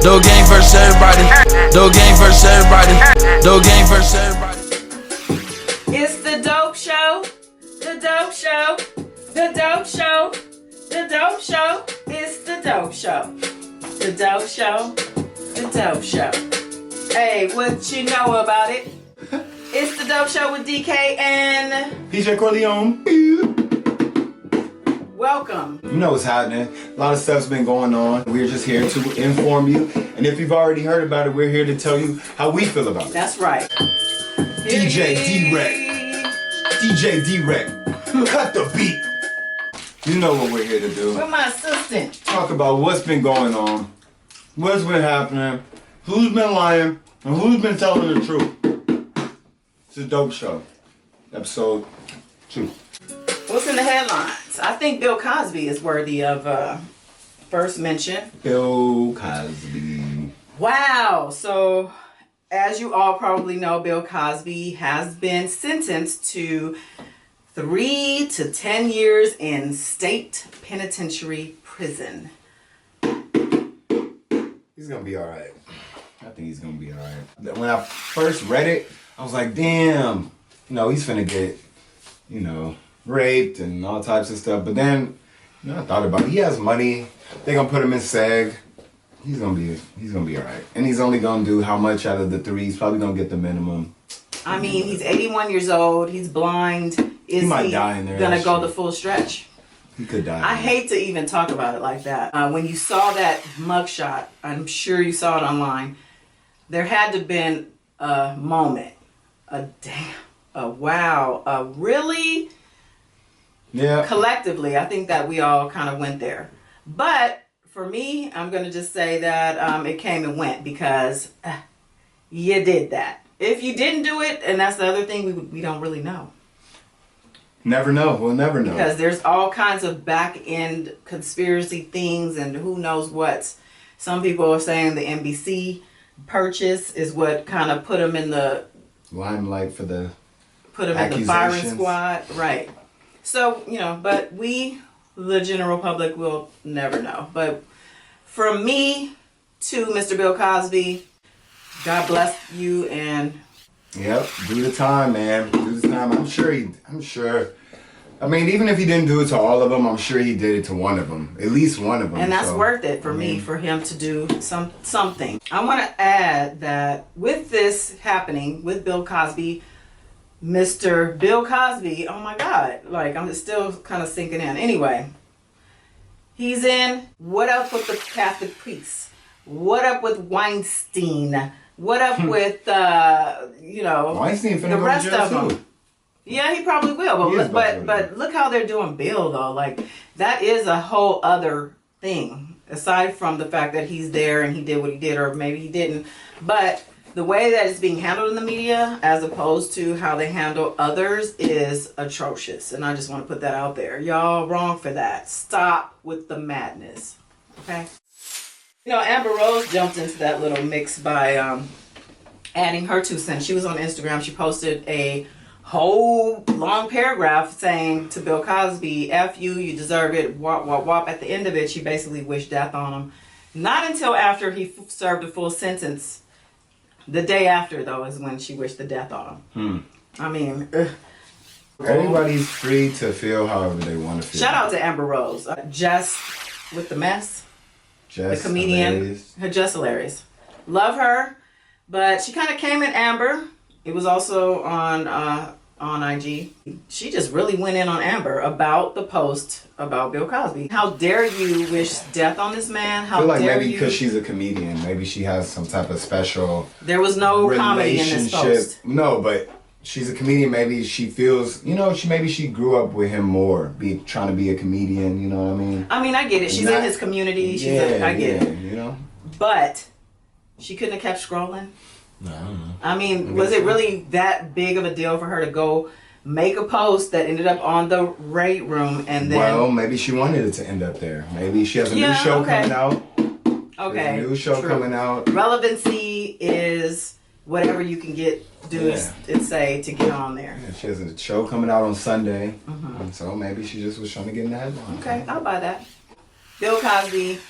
Doe gang versus everybody. Doe gang versus everybody. Doe gang versus everybody. It's the dope show. The dope show. The dope show. The dope show. It's the dope show. The dope show. The dope show. Hey, what you know about it? It's the dope show with DK and PJAY KORLEONE. welcome. You know what's happening. A lot of stuff's been going on. We're just here to inform you. And if you've already heard about it, we're here to tell you how we feel about it. That's right. DJ D-Rec. DJ D-Rec. Cut the beat. You know what we're here to do. With my assistant. Talk about what's been going on, what's been happening, who's been lying, and who's been telling the truth. It's a dope show. Episode 2. What's in the headlines? I think Bill Cosby is worthy of first mention. Bill Cosby. Wow. So, as you all probably know, Bill Cosby has been sentenced to 3 to 10 years in state penitentiary prison. He's gonna be alright. I think he's gonna be alright. When I first read it, I was like, damn, he's finna get, raped and all types of stuff. But then, I thought about it. He has money. They gonna put him in SAG. He's gonna be alright. And he's only gonna do how much out of the 3? He's probably gonna get the minimum. I mean, he's 81 years old. He's blind. Is he might die in there. Gonna go the full stretch? He could die. I hate to even talk about it like that. When you saw that mugshot, I'm sure you saw it online. There had to have been a moment, a wow, really. Yeah. Collectively, I think that we all kind of went there. But for me, I'm gonna just say that it came and went because you did that. If you didn't do it, and that's the other thing, we don't really know. Never know. We'll never know. Because there's all kinds of back-end conspiracy things and who knows what. Some people are saying the NBC purchase is what kind of put him in the limelight for the in the firing squad. Right. So, but we, the general public, will never know. But from me to Mr. Bill Cosby, God bless you and... Yep, do the time, man. Do the time. I'm sure. I mean, even if he didn't do it to all of them, I'm sure he did it to one of them. At least one of them. And that's worth it for me, for him to do something. I want to add that with this happening, with Bill Cosby, Mr. Bill Cosby, oh my God, I'm still kind of sinking in. Anyway, he's in. What up with the Catholic priests? What up with Weinstein? What up with, Weinstein finna the go rest to jail of them? too. Yeah, he probably will. But look how they're doing Bill, though. That is a whole other thing. Aside from the fact that he's there and he did what he did, or maybe he didn't. But the way that it's being handled in the media, as opposed to how they handle others, is atrocious. And I just want to put that out there. Y'all wrong for that. Stop with the madness. Okay? Amber Rose jumped into that little mix by adding her 2 cents. She was on Instagram. She posted a whole long paragraph saying to Bill Cosby, F you, you deserve it, wop, wop, wop. At the end of it, she basically wished death on him. Not until after he served a full sentence. The day after, though, is when she wished the death on him. I mean... Everybody's free to feel however they want to feel. Shout out to Amber Rose. Jess with the mess. The comedian. Hilarious. Her just hilarious. Love her. But she kind of came in Amber. It was also on IG. She just really went in on Amber about the post about Bill Cosby. How dare you wish death on this man? How I feel like dare maybe you? because she's a comedian, maybe she has some type of special There was no comedy in this post. No, but she's a comedian. Maybe she feels, she grew up with him more, trying to be a comedian. You know what I mean? I mean, I get it. She's in his community. I get it. But she couldn't have kept scrolling. No, I don't know. I mean, was it really that big of a deal for her to go make a post that ended up on the Ray Room and then... Well, maybe she wanted it to end up there. Maybe she has a new show coming out. Okay. New show coming out. Relevancy is whatever you can say to get on there. Yeah, she has a show coming out on Sunday. And so maybe she just was trying to get in the headline. Okay, I'll buy that. Bill Cosby,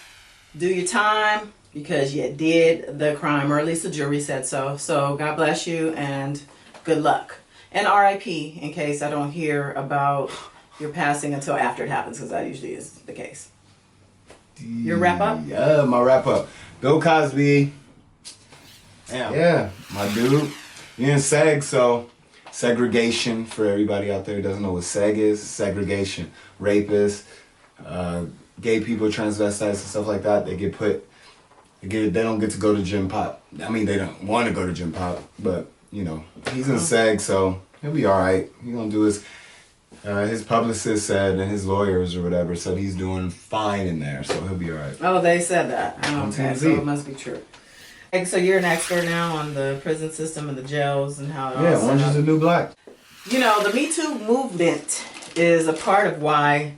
do your time. because you did the crime, or at least the jury said so. So God bless you and good luck. And R.I.P. in case I don't hear about your passing until after it happens, because that usually is the case. Your wrap up? Yeah, my wrap up. Bill Cosby. Damn. Yeah, my dude. You in SEG, so segregation for everybody out there who doesn't know what SEG is. Segregation. Rapists, gay people, transvestites, and stuff like that. They get put. They don't get to go to gym pop. I mean, they don't want to go to gym pop, but you know, he's in SEG, so he'll be all right. He's gonna do his publicist said, and his lawyers or whatever said he's doing fine in there, so he'll be all right. Oh, they said that. Oh, okay, so it must be true. So you're an expert now on the prison system and the jails and how it all Yeah, Orange is the New Black. You know, the Me Too movement is a part of why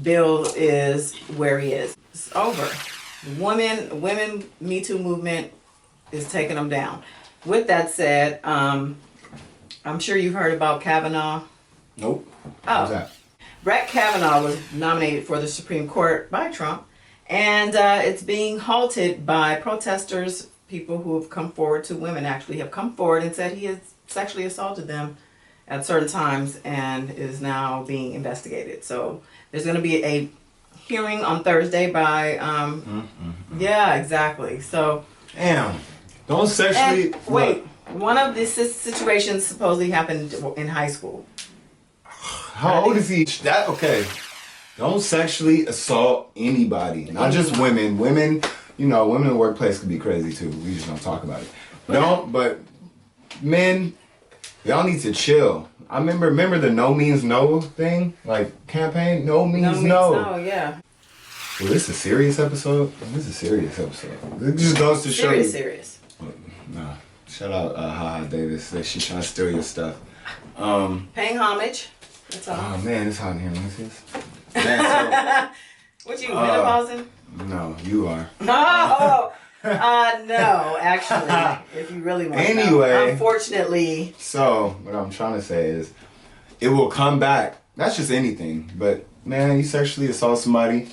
Bill is where he is. It's over. Women Me Too movement is taking them down. With that said, I'm sure you've heard about Kavanaugh. Nope. Oh. What's that? Brett Kavanaugh was nominated for the Supreme Court by Trump, and it's being halted by protesters. People who have come forward, two women actually have come forward and said he has sexually assaulted them at certain times and is now being investigated. So there's going to be a hearing on Thursday by, yeah, exactly. So. Damn. Don't sexually. Wait, one of these situations supposedly happened in high school. How old is he? That okay. Don't sexually assault anybody, not just women. Women, you know, women in the workplace could be crazy too. We just don't talk about it. But men, y'all need to chill. I remember the no means no thing, like campaign. No means no. Yeah. Well, this is a serious episode. This is a serious episode. It just goes to show you. Serious. Nah. Shout out Haha Davis. She's trying to steal your stuff. Paying homage. That's all. Oh man, it's hot in here. Let me see this. Man, what you menopausing? No, you are. No, no, actually, if you really want to know. Unfortunately. So, what I'm trying to say is, it will come back. That's just anything. But, man, you sexually assault somebody,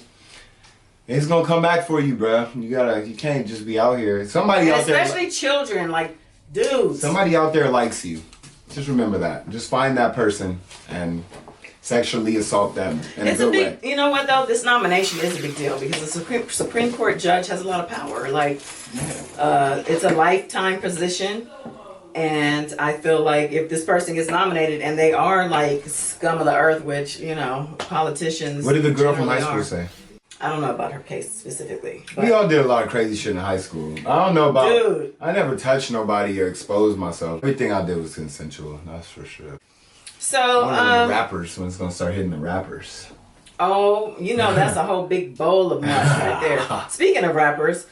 it's gonna come back for you, bruh. You can't just be out here. Somebody out there. Especially children, like, dudes. Somebody out there likes you. Just remember that. Just find that person and sexually assault them in a good way. You know what though? This nomination is a big deal because the Supreme Court judge has a lot of power. Like, it's a lifetime position, and I feel like if this person gets nominated and they are like scum of the earth, which you know politicians. What did the girl from high school say? I don't know about her case specifically. We all did a lot of crazy shit in high school. I don't know about. Dude. I never touched nobody or exposed myself. Everything I did was consensual. That's for sure. So, the rappers, when it's gonna start hitting the rappers. Oh, you know, that's a whole big bowl of nuts right there. Speaking of rappers,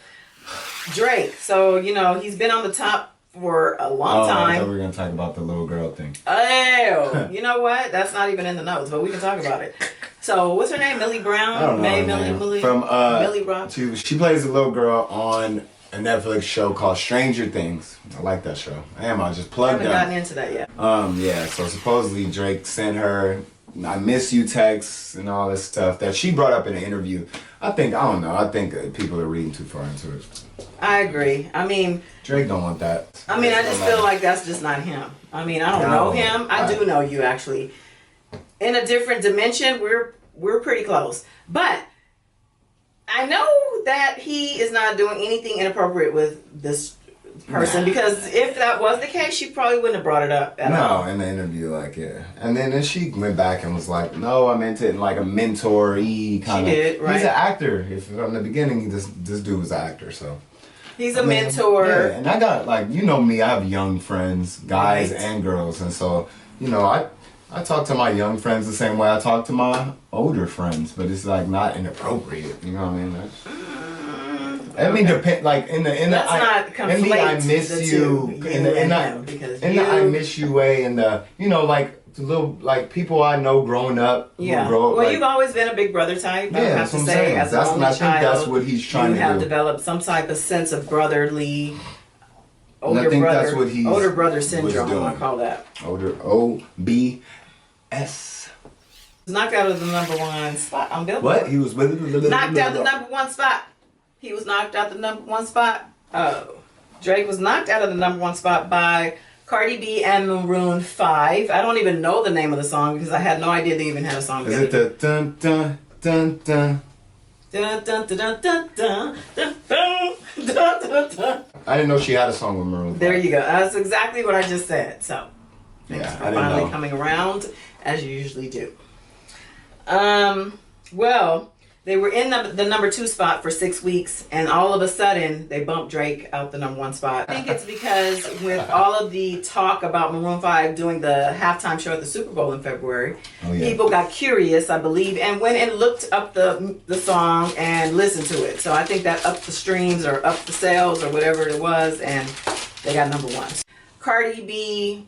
Drake. So, you know, he's been on the top for a long time. I thought we were gonna talk about the little girl thing. Oh, you know what? That's not even in the notes, but we can talk about it. So, what's her name? Millie Brown? I don't know. Millie From Millie Brown. She plays a little girl on a Netflix show called Stranger Things. I like that show. I just plugged I haven't gotten into that yet. Yeah, so supposedly Drake sent her I miss you texts and all this stuff that she brought up in an interview. I think people are reading too far into it. I agree. I mean, Drake don't want that. I mean, I just feel like that's just not him. I mean, I don't know him. I do know you actually. In a different dimension, we're pretty close. But I know that he is not doing anything inappropriate with this person, because if that was the case, she probably wouldn't have brought it up at all. No, in the interview, like, yeah. And then she went back and was like, no, I meant it in like a mentor-y kind of. She did, right? He's an actor. From the beginning, this dude was an actor, so. He's a mentor. Yeah, and I got, like, you know me, I have young friends, guys and girls, and so, you know, I talk to my young friends the same way I talk to my older friends, but it's like not inappropriate, you know what I mean? I mean, depend like in the I miss you in the I miss you way, and the like the little like people I know growing up. Yeah. Well, like, you've always been a big brother type. Yeah, I have to say, as an only child, think that's what he's trying to do. You have developed some type of sense of brotherly. Older brother, that's what he's older brother syndrome. I want to call that. Older OBS. Knocked out of the #1 spot on Billboard. What? He was with knocked out the #1 spot. he was knocked out the #1 spot? Oh. Drake was knocked out of the #1 spot by Cardi B and Maroon 5. I don't even know the name of the song because I had no idea they even had a song. Is it the dun dun dun dun? Dun, dun, dun, dun, dun, dun, dun, dun, dun, dun, dun. I didn't know she had a song with Maroon 5. There you go. That's exactly what I just said. So, thanks Yeah, for I didn't finally know. coming around, as you usually do. Well, they were in the #2 spot for 6 weeks, and all of a sudden, they bumped Drake out the #1 spot. I think it's because with all of the talk about Maroon 5 doing the halftime show at the Super Bowl in February, people got curious, I believe, and went and looked up the song and listened to it. So I think that upped the streams or upped the sales or whatever it was, and they got #1. Cardi B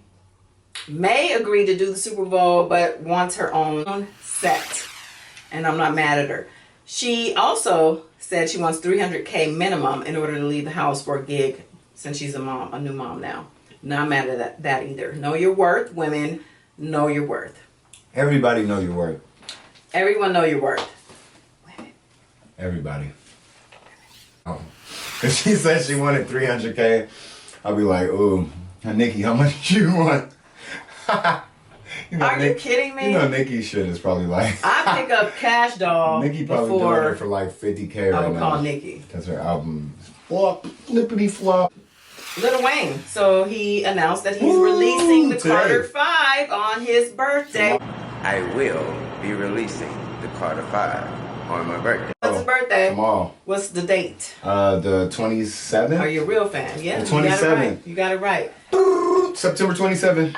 may agree to do the Super Bowl, but wants her own set. And I'm not mad at her. She also said she wants $300K minimum in order to leave the house for a gig since she's a mom, a new mom now. Not mad at that either. Know your worth, women. Know your worth. Everybody know your worth. Everyone know your worth. Women. Everybody. Oh. If she said she wanted $300K, I'll be like, ooh, Nicki, how much do you want? You know, Are you kidding me? You know Nicki's shit is probably like... I pick up Cash Doll Nicki probably before doing it for like $50K right now. I would call Nicki. Because her album is flop, flippity flop. Lil Wayne. So he announced that he's releasing the today. Carter 5 on his birthday. I will be releasing the Carter 5 on my birthday. What's his birthday? Tomorrow. What's the date? The 27th? Are you a real fan? Yeah, The you got it 27th. right. You got it right. September 27th.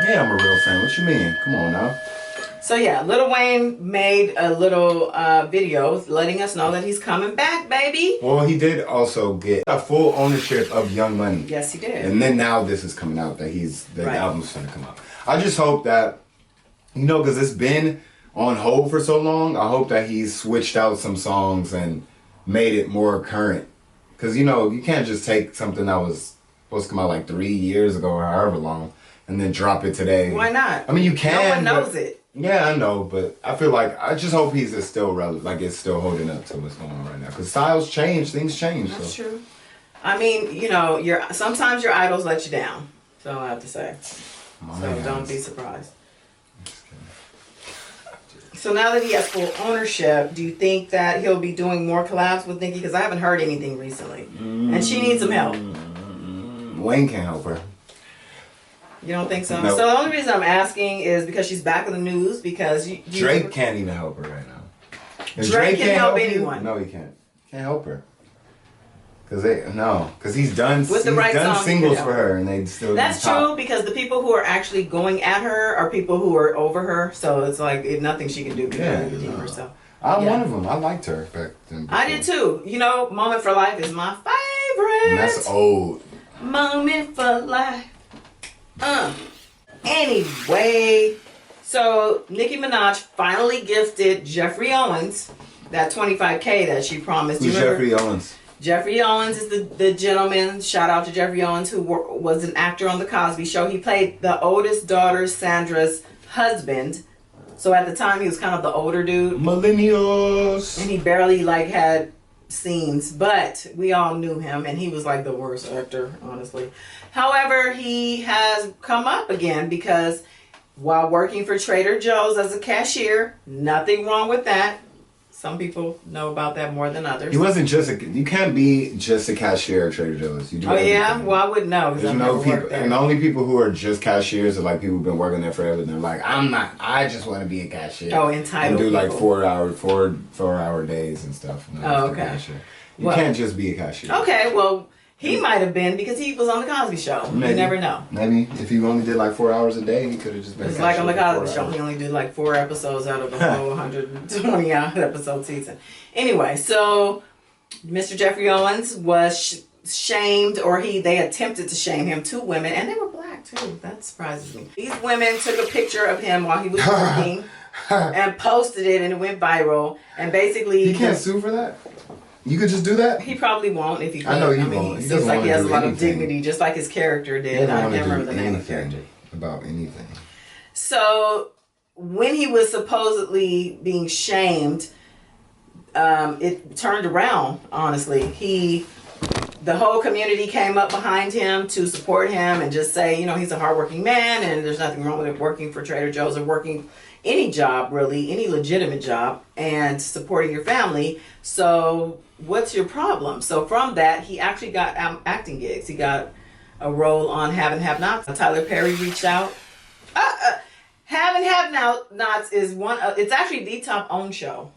Yeah, I'm a real fan. What you mean? Come on now. So yeah, Lil Wayne made a little video letting us know that he's coming back, baby. Well, he did also get a full ownership of Young Money. Yes, he did. And then now this is coming out that the Right. album's gonna come out. I just hope that, you know, because it's been on hold for so long, I hope that he's switched out some songs and made it more current. Because, you know, you can't just take something that was supposed to come out like 3 years ago or however long and then drop it today. Why not? I mean, you can. No one knows but- it. Yeah, I know, but I feel like, I just hope he's still relevant, like it's still holding up to what's going on right now. Because styles change, things change. That's so. true. I mean, you know, sometimes your idols let you down. So I have to say. So don't be surprised. So now that he has full ownership, do you think that he'll be doing more collabs with Nicki? Because I haven't heard anything recently. And she needs some help. Wayne can't help her. You don't think so? No. So the only reason I'm asking is because she's back in the news because Drake can't even help her right now. If Drake can can't help you, anyone. no, he can't. Can't help her. Because he's done With the right song, he singles can for help. her, and they still. That's true because the people who are actually going at her are people who are over her. So it's like nothing she can do to redeem herself. I'm Yeah. one of them. I liked her back then. I did too. You know, Moment for Life is my favorite. And that's old. Moment for Life. Anyway, so Nicki Minaj finally gifted Jeffrey Owens that $25K that she promised. Who's You remember? Jeffrey Owens? Jeffrey Owens is the gentleman. Shout out to Jeffrey Owens, who was an actor on the Cosby Show. He played the oldest daughter, Sandra's husband. So at the time, he was kind of the older dude. Millennials. And he barely had scenes, but we all knew him, and he was like the worst actor, honestly. However, he has come up again because while working for Trader Joe's as a cashier, nothing wrong with that. Some people know about that more than others. He wasn't you can't be just a cashier at Trader Joe's. You do yeah? everything. Well, I wouldn't know because I've never people, worked there. and the only people who are just cashiers are like people who've been working there forever. And they're like, I'm not. I just want to be a cashier. Oh, entitled and do like people. 4 hour days and stuff. And Oh, just a okay. cashier. You can't just be a cashier. Okay, well, he might have been because he was on the Cosby Show. Maybe. You never know. Maybe if he only did like 4 hours a day, he could have just been. It's a like on the cashier for Cosby 4 Show. hours. He only did like 4 episodes out of the whole 120 episode season. Anyway, so Mr. Jeffrey Owens was shamed, or they attempted to shame him. 2 women, and they were black too. That surprises me. These women took a picture of him while he was working and posted it, and it went viral. And basically, He can't sue for that. You could just do that. he probably won't if he could. I know he mean, won't. He He seems doesn't like wanna he has a do lot of anything. dignity, just like his character He did. doesn't I want can't to remember do the name of the character. anything about anything. So when he was supposedly being shamed, it turned around, honestly. The whole community came up behind him to support him and just say, you know, he's a hardworking man and there's nothing wrong with it working for Trader Joe's or working any job, really, any legitimate job, and supporting your family. So what's your problem? So from that, he actually got acting gigs. He got a role on Have and Have Nots. Tyler Perry reached out. Have and Have Nots is it's actually the top owned show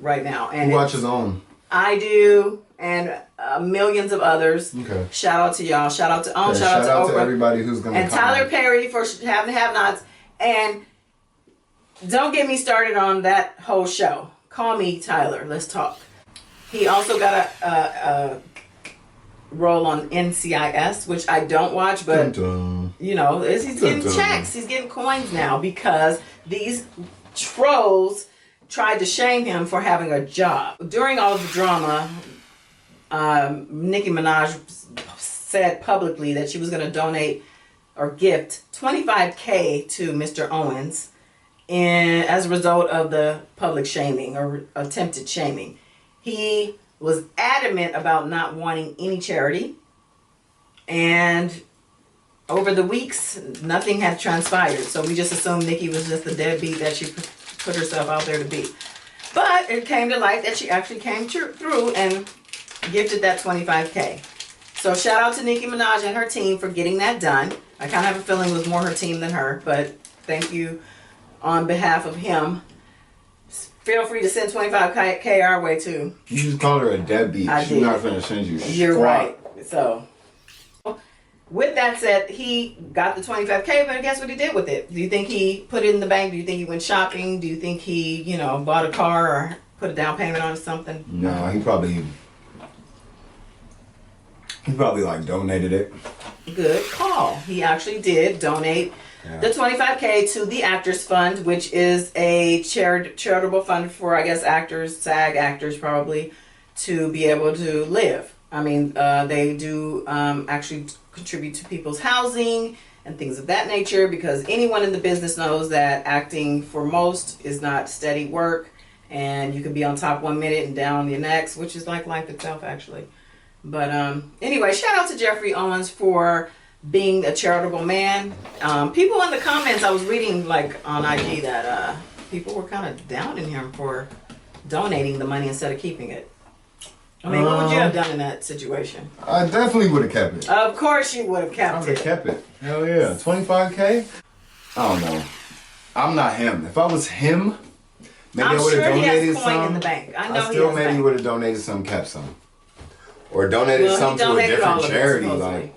right now. And who watches OWN? I do, and millions of others. Okay. Shout out to y'all. Shout out to OWN. Okay, shout out to Oprah. everybody who's gonna and Tyler Perry for Have and Have Nots. And don't get me started on that whole show. Call me Tyler. Let's talk. He also got a role on NCIS, which I don't watch, but you know, he's getting checks. He's getting coins now because these trolls tried to shame him for having a job. During all of the drama, Nicki Minaj said publicly that she was going to donate or gift $25,000 to Mr. Owens as a result of the public shaming or attempted shaming. He was adamant about not wanting any charity, and over the weeks, nothing had transpired. So we just assumed Nicki was just the deadbeat that she put herself out there to be. But it came to light that she actually came through and gifted that $25,000. So shout out to Nicki Minaj and her team for getting that done. I kind of have a feeling it was more her team than her, but thank you on behalf of him. Feel free to send $25,000 our way too. You just called her a deadbeat. She's not finna send you You're squat. right. So with that said, he got the $25,000, but guess what he did with it? Do you think he put it in the bank? Do you think he went shopping? Do you think he, you know, bought a car or put a down payment on something? No, he probably like donated it. Good call. He actually did donate the $25,000 to the Actors Fund, which is a charitable fund for, I guess, actors, SAG actors probably, to be able to live. I mean, they do actually contribute to people's housing and things of that nature, because anyone in the business knows that acting for most is not steady work, and you can be on top 1 minute and down the next, which is like life itself, actually. But anyway, shout out to Jeffrey Owens for being a charitable man. People in the comments, I was reading like on IG that people were kind of downing him for donating the money instead of keeping it. I mean, what would you have done in that situation? I definitely would have kept it. Of course you would have kept I would have kept it. Hell yeah. $25,000? I don't know. I'm not him. If I was him, maybe I would have donated some. In the bank. I know I still maybe would have donated some, kept some. Or donated some to a different charity.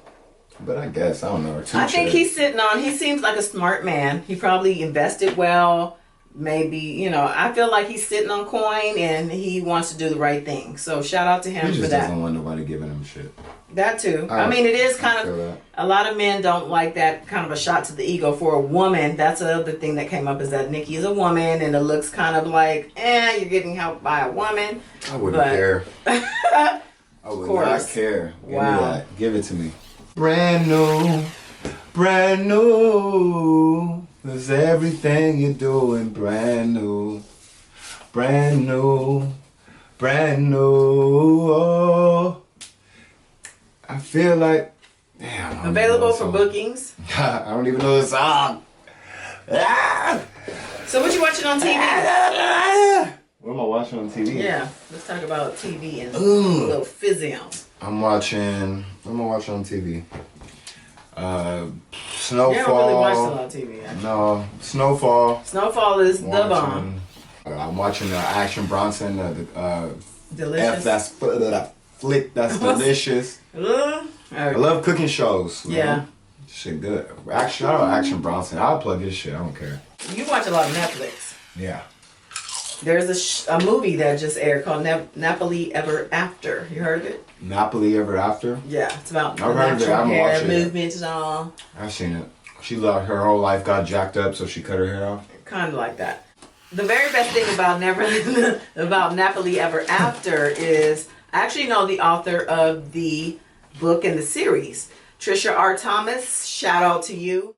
But I guess, I don't know. I think he's sitting on, he seems like a smart man. He probably invested well. Maybe, you know, I feel like he's sitting on coin and he wants to do the right thing. So shout out to him for that. He just doesn't want nobody giving him shit. That too. I mean, it is kind of, a lot of men don't like that kind of a shot to the ego for a woman. That's another thing that came up, is that Nicki is a woman and it looks kind of like, you're getting helped by a woman. I wouldn't care. I would not care. Give me that. Give it to me. Brand new. Brand new. 'Cause everything you're doing brand new. Brand new. Brand new. Oh. I feel like, damn. Available for bookings. I don't even know the song. So what you watching on TV? What am I watching on TV? Yeah, let's talk about TV and a little fizzy on. What am I watching on TV? Snowfall. You don't really watch a lot of TV, actually. No, Snowfall. Snowfall is the bomb. I'm watching Action Bronson. Delicious. That flick that's delicious. I love cooking shows. Yeah. Shit good. Shout out Action Bronson. I'll plug his shit. I don't care. You watch a lot of Netflix. Yeah. There's a movie that just aired called Napoli Ever After. You heard of it? Napoli Ever After? Yeah, it's about I've heard of it. I haven't watched it yet. movement and all. I've seen it. She loved her whole life got jacked up, so she cut her hair off. Kind of like that. The very best thing about Napoli Ever After is I actually know the author of the book and the series, Trisha R. Thomas. Shout out to you.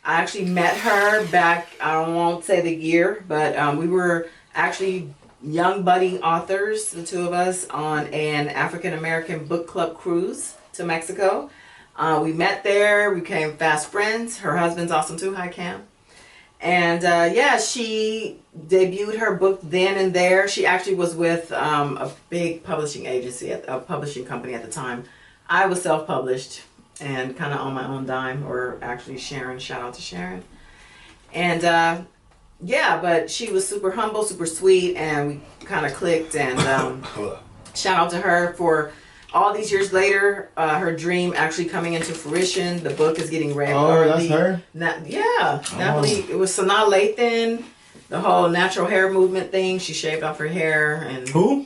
I actually met her back, I won't say the year, but we were actually young budding authors, the two of us, on an African American book club cruise to Mexico. We met there. We became fast friends. Her husband's awesome too. Hi, Cam. And yeah, she debuted her book then and there. She actually was with a big publishing agency, a publishing company at the time. I was self-published and kind of on my own dime, or actually Sharon. Shout out to Sharon. And yeah, but she was super humble, super sweet, and we kind of clicked. And shout out to her for all these years later, her dream actually coming into fruition. The book is getting read. Oh, that's her? Yeah. Napoli. It was Sanaa Lathan, the whole natural hair movement thing. She shaved off her hair. And Who?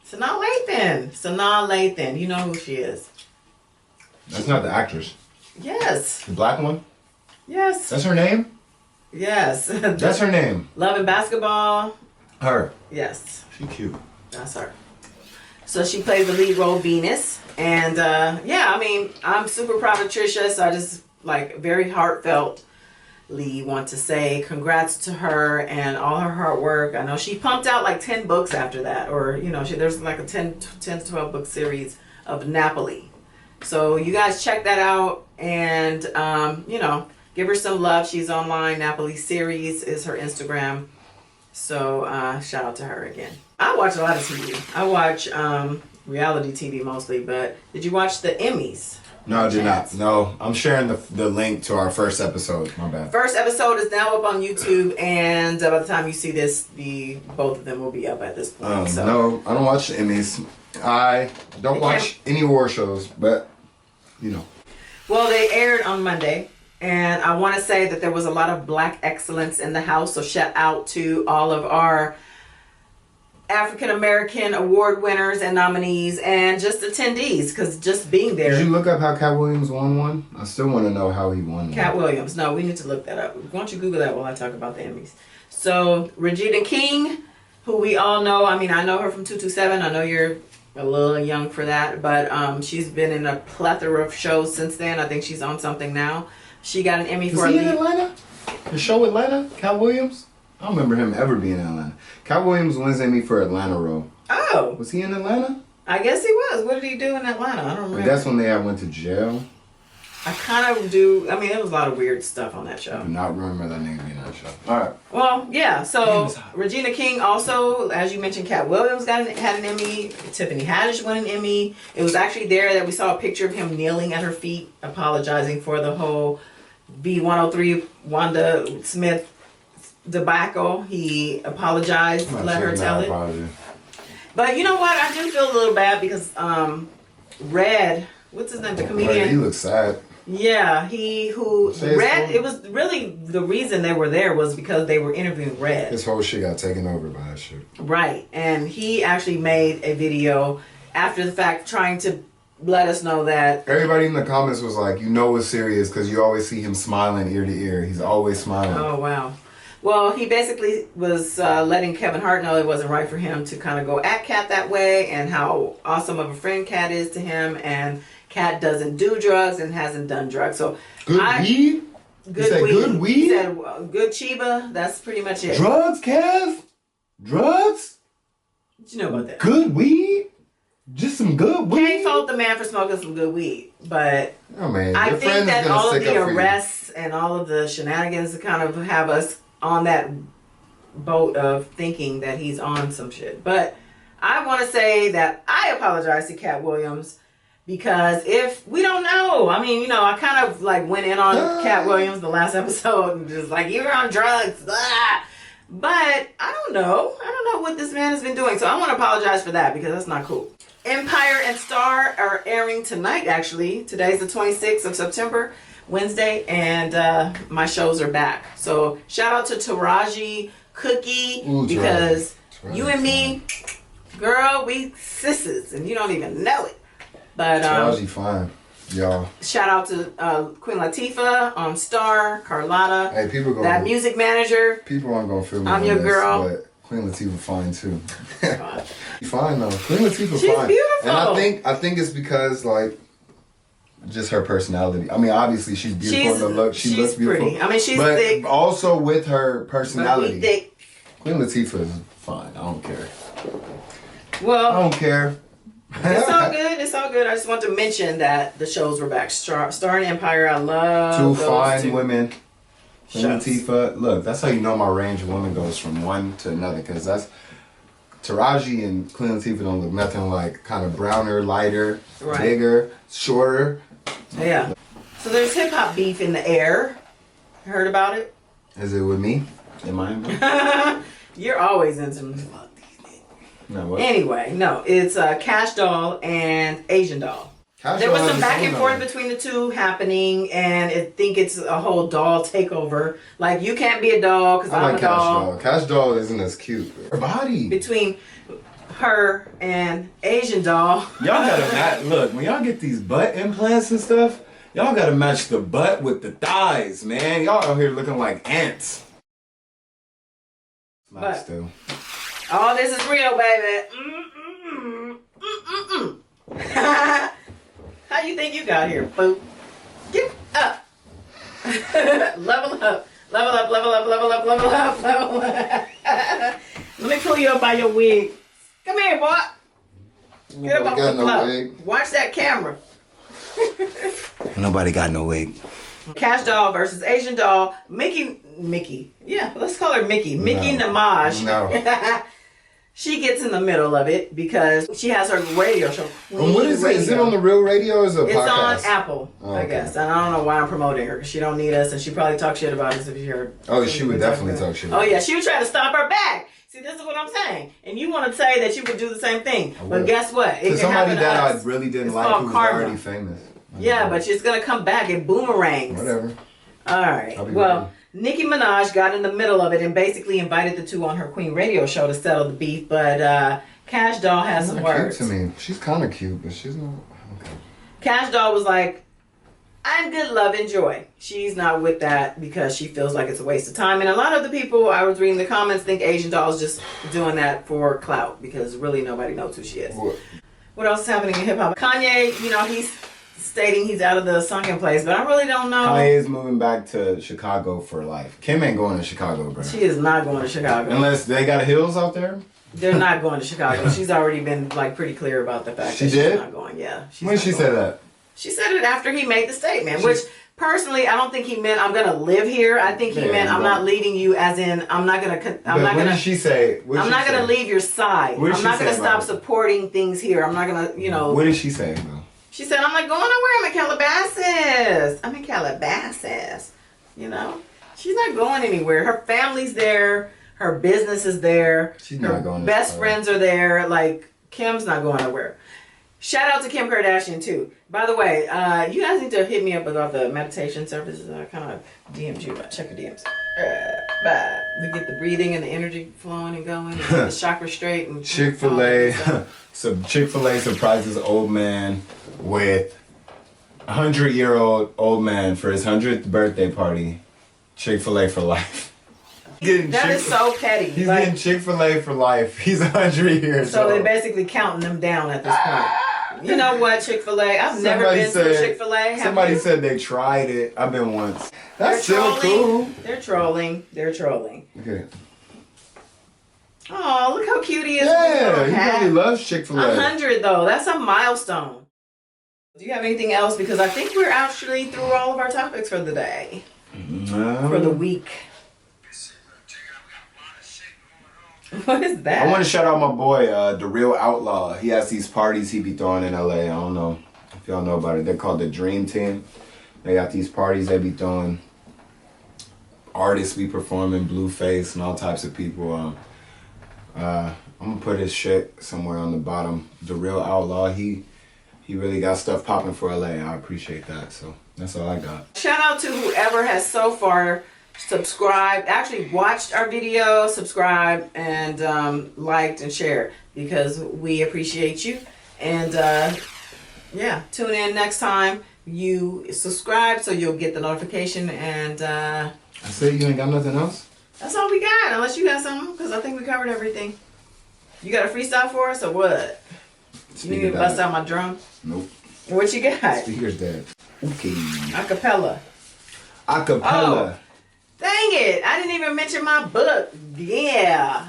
Sanaa Lathan. Sanaa Lathan. You know who she is. That's not the actress. Yes. The black one? Yes. That's her name? Yes. That's her name. Love and Basketball. Her. Yes. She cute. That's her. So she plays the lead role, Venus. And yeah, I mean, I'm super proud of Trisha. So I just like very heartfeltly want to say congrats to her and all her hard work. I know she pumped out like 10 books after that. Or, you know, there's like a 10 to 12 book series of Napoli. So you guys check that out and, you know, give her some love. She's online. Napoli Series is her Instagram. So shout out to her again. I watch a lot of TV. I watch reality TV mostly, but did you watch the Emmys? No, I did not. No, I'm sharing the link to our first episode. My bad. First episode is now up on YouTube, and by the time you see this, both of them will be up at this point. So. No, I don't watch the Emmys. I don't watch any award shows, but, you know. Well, they aired on Monday. And I want to say that there was a lot of black excellence in the house. So shout out to all of our African American award winners and nominees and just attendees. Because just being there. Did you look up how Katt Williams won one? I still want to know how he won one. Katt Williams. No, we need to look that up. Why don't you Google that while I talk about the Emmys. So Regina King, who we all know. I mean, I know her from 227. I know you're a little young for that. But she's been in a plethora of shows since then. I think she's on something now. She got an Emmy for he in Atlanta? The show Atlanta? Katt Williams? I don't remember him ever being in Atlanta. Katt Williams wins Emmy for Atlanta role. Oh. Was he in Atlanta? I guess he was. What did he do in Atlanta? I don't remember. That's when they went to jail. I kind of do. I mean, there was a lot of weird stuff on that show. I do not remember that name being on that show. All right. Well, yeah. So Regina King also, as you mentioned, Katt Williams had an Emmy. Tiffany Haddish won an Emmy. It was actually there that we saw a picture of him kneeling at her feet, apologizing for the whole B103 Wanda Smith debacle. He apologized, let her tell it. But you know what? I do feel a little bad because Red, what's his name? The comedian. Red, he looks sad. Yeah, Red. It was really the reason they were there was because they were interviewing Red. His whole shit got taken over by that shit. Right, and he actually made a video after the fact trying to let us know that everybody in the comments was like, you know it's serious because you always see him smiling ear to ear. He's always smiling. Oh, wow. Well, he basically was letting Kevin Hart know it wasn't right for him to kind of go at Katt that way and how awesome of a friend Katt is to him. And Katt doesn't do drugs and hasn't done drugs. So Good weed? Good weed. Good weed? He said good Chiba. That's pretty much it. Drugs, Kev? Drugs? What you know about that? Good weed? Just some good weed? Can't fault the man for smoking some good weed, but oh, man. I think that all of the arrests and all of the shenanigans kind of have us on that boat of thinking that he's on some shit. But I want to say that I apologize to Katt Williams because if we don't know, I mean, you know, I kind of like went in on Katt Williams the last episode and just like, you're on drugs. Blah. But I don't know what this man has been doing. So I want to apologize for that because that's not cool. Empire and Star are airing tonight, actually. Today's the 26th of September, Wednesday, and my shows are back. So shout out to Taraji Cookie because you and me, girl, we sisters, and you don't even know it. But Taraji fine, y'all. Shout out to Queen Latifah on Star, Carlotta. Hey, people that music manager. People aren't gonna feel me. I'm your girl. But Queen Latifah fine too. Fine though. Queen Latifah She's fine. beautiful. And I think it's because like just her personality. I mean, obviously she's beautiful in the look. She looks beautiful. Pretty. I mean, she's but thick. Also with her personality. Thick. Queen Latifah is fine. I don't care. Well, I don't care. it's all good. It's all good. I just want to mention that the shows were back. Star and Empire. I love Two those fine two women. Queen shows. Latifah. Look, that's how you know my range of women goes from one to another. Because that's Taraji and Queen Latifah don't look nothing like kind of browner, lighter, Right. bigger, shorter. Yeah. So there's hip hop beef in the air. Heard about it? Is it with me? Am I in? You're always in some. No, what? Anyway, no, it's Cash Doll and Asian Doll. Cash There was Doll some is back the and same forth though. between the two happening, and I think it's a whole doll takeover. Like, you can't be a doll because I I'm like a Cash doll. Doll. Cash Doll isn't as cute. Her body. Between her and Asian Doll. Y'all gotta match. Look, when y'all get these butt implants and stuff, y'all gotta match the butt with the thighs, man. Y'all out here looking like ants. But- Still. All this is real, baby. How you think you got here, boo? Get up. Level up. Level up, level up, level up, level up, level up. Let me pull you up by your wig. Come here, boy. Get up off the floor. Watch that camera. Nobody got no wig. Cash Doll versus Asian Doll. Mickey. Yeah, let's call her Mickey. Mickey Minaj. No. She gets in the middle of it because she has her radio show. And what is it? Is it on the real radio or is it a It's podcast? on Apple, Oh, I okay. guess. And I don't know why I'm promoting her because she don't need us, and she probably talk shit about us if you heard. Oh, she would definitely talk shit. Oh yeah, she would try to stop her back. See, this is what I'm saying. And you want to say that you would do the same thing, but would. guess what? It To can somebody happen to that us. I really didn't It's like called who was karma. already famous. Yeah, but she's gonna come back and boomerangs. Whatever. All right. I'll be Well, ready. Nicki Minaj got in the middle of it and basically invited the two on her Queen radio show to settle the beef, but Cash Doll has some She's not words. cute to me. She's kind of cute, but she's not. Okay. Cash Doll was like, I'm good, love, enjoy. She's not with that because she feels like it's a waste of time. And a lot of the people I was reading the comments think Asian Doll's just doing that for clout because really nobody knows who she is. What else is happening in hip hop? Kanye, you know, he's stating he's out of the sunken place, but I really don't know. Kanye's moving back to Chicago for life. Kim ain't going to Chicago, bro. She is not going to Chicago. Unless they got hills out there. They're not going to Chicago. She's already been like pretty clear about the fact She that did? she's not going. Yeah. When she said that? She said it after he made the statement, which personally I don't think he meant I'm gonna live here. I think he Yeah, meant I'm but- not leaving you, as in I'm not gonna. What did she say? I'm not gonna leave your side. What did I'm she not say gonna about stop it? supporting things here. I'm not gonna, you know. What did she say, though? She said I'm not going nowhere. I'm in Calabasas. I'm in Calabasas. You know, she's not going anywhere. Her family's there. Her business is there. She's Her not going to best Chicago. friends are there. Like, Kim's not going nowhere. Shout out to Kim Kardashian too. By the way, you guys need to hit me up about the meditation services. I kind of DM'd you. Check your DMs. To get the breathing and the energy flowing and going, and get the chakra straight. And Chick-fil-A. So Chick-fil-A surprises old man with 100-year-old old man for his 100th birthday party. Chick-fil-A for life. That is so petty. He's Like, getting Chick-fil-A for life. He's 100 years so old. they're basically counting them down at this point. You know what, Chick-fil-A? I've never been to a Chick-fil-A. Somebody said they tried it. I've been once. That's They're still cool. They're trolling. They're trolling. Okay. Oh, look how cute he is. Yeah, he probably loves Chick-fil-A. 100 though. That's a milestone. Do you have anything else? Because I think we're actually through all of our topics for the day. For the week. What is that? I want to shout out my boy, The Real Outlaw. He has these parties he be throwing in LA. I don't know if y'all know about it. They're called the Dream Team. They got these parties they be throwing. Artists be performing, Blueface and all types of people. I'm gonna put his shit somewhere on the bottom. The Real Outlaw. He really got stuff popping for LA. I appreciate that. So that's all I got. Shout out to whoever has so far subscribed, actually watched our video, subscribed, and liked and shared, because we appreciate you. And yeah, tune in next time. You subscribe so you'll get the notification. And I say you ain't got nothing else? that's all we got, unless you got something, because I think we covered everything. You got a freestyle for us or what? You need me to bust out my drum? Nope. What you got? Speaker's dead. Okay. Acapella. Acapella. Dang it! I didn't even mention my book. Yeah,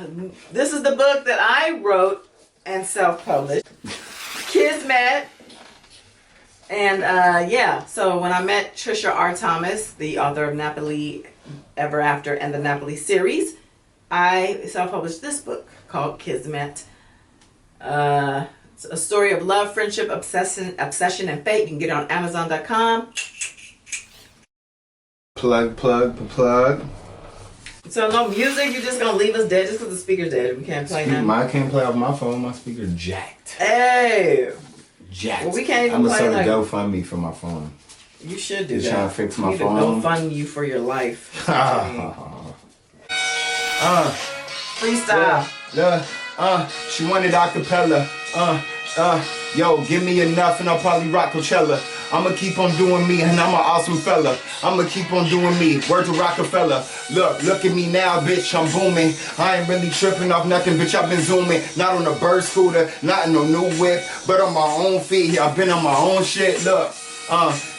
this is the book that I wrote and self-published. Kismet. And yeah, so when I met Trisha R. Thomas, the author of Napoli Ever After and the Napoli series, I self-published this book called Kismet. It's a story of love, friendship, obsession, and fate. You can get it on Amazon.com. Plug. So no music, you're just gonna leave us dead just because the speaker's dead. We can't play now. I can't play off my phone. My speaker jacked. Hey. Jacked. Well, we can't even I'm gonna play start a like... GoFundMe for my phone. You should do Just that. trying to fix my you phone. Don't fund you for your life. Freestyle. She wanted acapella. Yo, give me enough and I'll probably rock Coachella. I'ma keep on doing me and I'm an awesome fella. I'ma keep on doing me. Word to Rockefeller. Look at me now, bitch, I'm booming. I ain't really tripping off nothing, bitch, I've been zooming. Not on a bird scooter, not in no new whip, but on my own feet. I've been on my own shit, look.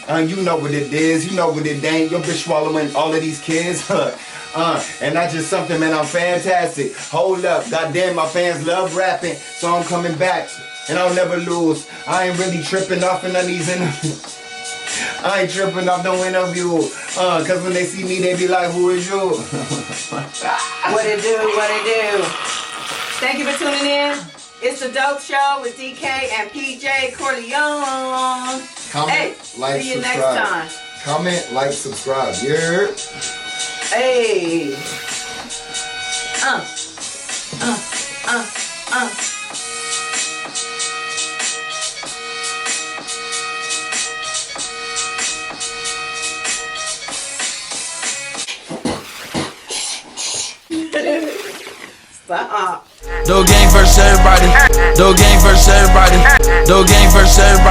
You know what it is, you know what it ain't. Your bitch swallowing all of these kids, and that's just something, man, I'm fantastic. Hold up, goddamn, my fans love rapping, so I'm coming back, and I'll never lose. I ain't really tripping off in none of these interviews. I ain't tripping off no interview, cause when they see me, they be like, who is you? What it do? Thank you for tuning in. It's the Dope Show with DK and PJAY KORLEONE. Comment, like, see you subscribe. next time. Comment, like, subscribe. Yeah. Hey. Stop. Do gang versus everybody. Do gang versus everybody. Do gang versus everybody.